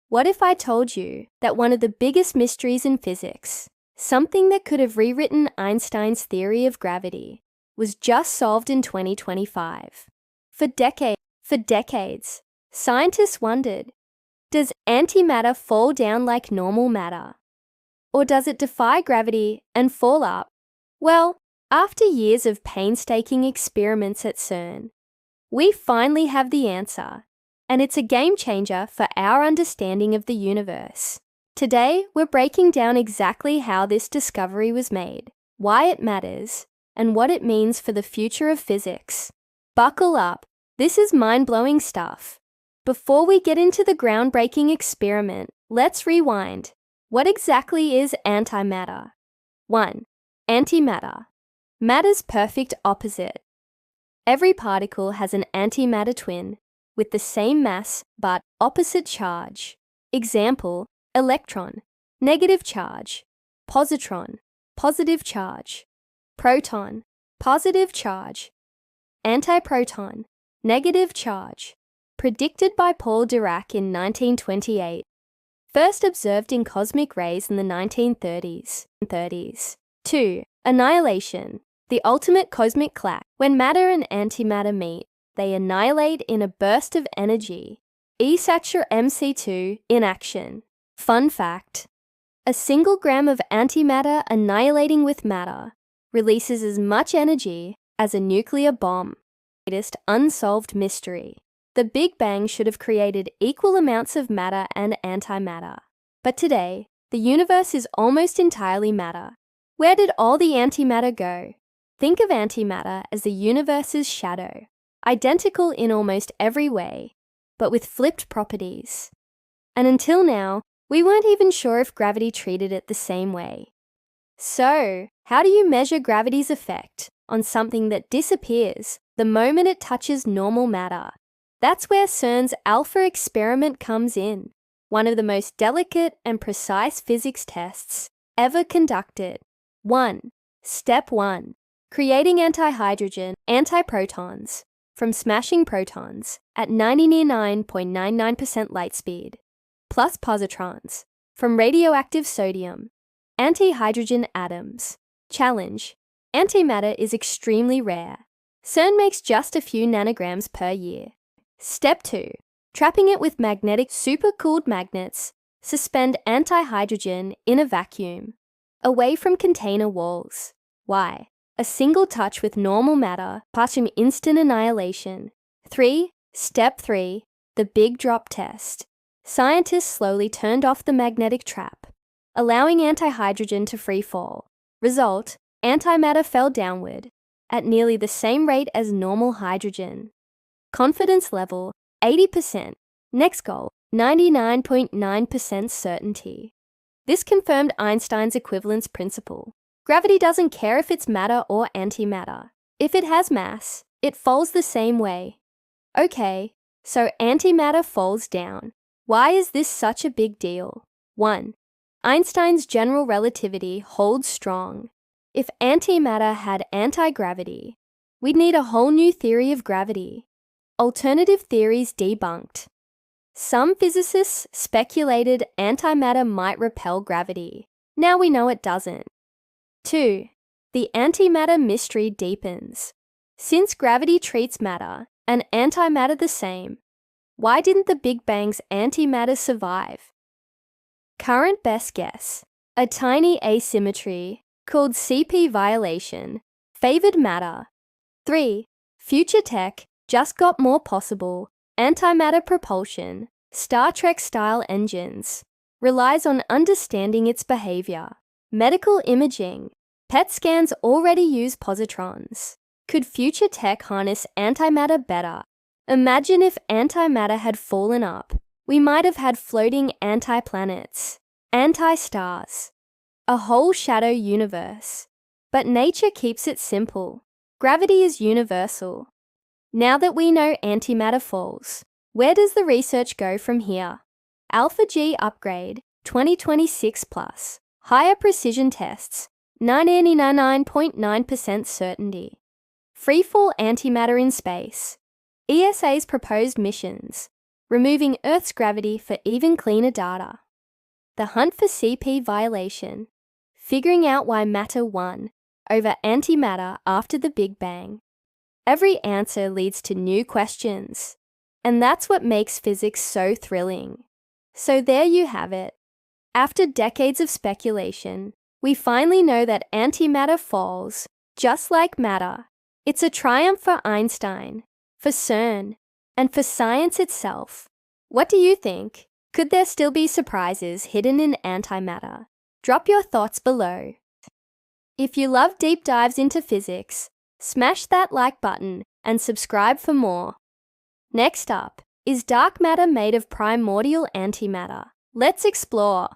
What if I told you that one of the biggest mysteries in physics, something that could have rewritten Einstein's theory of gravity, was just solved in 2025? For decades, scientists wondered, does antimatter fall down like normal matter? Or does it defy gravity and fall up? Well, after years of painstaking experiments at CERN, we finally have the answer, and it's a game changer for our understanding of the universe. Today, we're breaking down exactly how this discovery was made, why it matters, and what it means for the future of physics. Buckle up, this is mind-blowing stuff. Before we get into the groundbreaking experiment, let's rewind. What exactly is antimatter? 1. Antimatter. Matter's perfect opposite. Every particle has an antimatter twin with the same mass but opposite charge. Example, electron, negative charge. Positron, positive charge. Proton, positive charge. Antiproton, negative charge. Predicted by Paul Dirac in 1928. First observed in cosmic rays in the 1930s. 2. Annihilation, the ultimate cosmic clash. When matter and antimatter meet, they annihilate in a burst of energy. E-Sacher MC2 in action. Fun fact, a single gram of antimatter annihilating with matter releases as much energy as a nuclear bomb. Latest unsolved mystery. The Big Bang should have created equal amounts of matter and antimatter. But today, the universe is almost entirely matter. Where did all the antimatter go? Think of antimatter as the universe's shadow, identical in almost every way, but with flipped properties. And until now, we weren't even sure if gravity treated it the same way. So, how do you measure gravity's effect on something that disappears the moment it touches normal matter? That's where CERN's alpha experiment comes in, one of the most delicate and precise physics tests ever conducted. 1. Step 1. Creating antihydrogen, antiprotons, from smashing protons at 99.99% light speed, plus positrons, from radioactive sodium, antihydrogen atoms. Challenge. Antimatter is extremely rare. CERN makes just a few nanograms per year. Step 2. Trapping it with magnetic supercooled magnets, suspend antihydrogen in a vacuum, away from container walls. Why? A single touch with normal matter parts from instant annihilation. 3. Step 3. The big drop test. Scientists slowly turned off the magnetic trap, allowing antihydrogen to free fall. Result, antimatter fell downward at nearly the same rate as normal hydrogen. Confidence level, 80%. Next goal, 99.9% certainty. This confirmed Einstein's equivalence principle. Gravity doesn't care if it's matter or antimatter. If it has mass, it falls the same way. Okay, so antimatter falls down. Why is this such a big deal? 1. Einstein's general relativity holds strong. If antimatter had anti-gravity, we'd need a whole new theory of gravity. Alternative theories debunked. Some physicists speculated antimatter might repel gravity. Now we know it doesn't. 2. The antimatter mystery deepens. Since gravity treats matter and antimatter the same, why didn't the Big Bang's antimatter survive? Current best guess, a tiny asymmetry called CP violation favored matter. 3. Future tech just got more possible. Antimatter propulsion, Star Trek-style engines, relies on understanding its behavior. Medical imaging, PET scans already use positrons. Could future tech harness antimatter better? Imagine if antimatter had fallen up. We might have had floating anti-planets, anti-stars, a whole shadow universe. But nature keeps it simple. Gravity is universal. Now that we know antimatter falls, where does the research go from here? Alpha G upgrade, 2026 plus. Higher precision tests, 99.9% certainty. Freefall antimatter in space. ESA's proposed missions. removing Earth's gravity for even cleaner data. The hunt for CP violation, figuring out why matter won over antimatter after the Big Bang. Every answer leads to new questions, and that's what makes physics so thrilling. So there you have it. After decades of speculation, we finally know that antimatter falls, just like matter. It's a triumph for Einstein, for CERN, and for science itself. What do you think? Could there still be surprises hidden in antimatter? Drop your thoughts below. If you love deep dives into physics, smash that like button and subscribe for more. Next up, is dark matter made of primordial antimatter? Let's explore.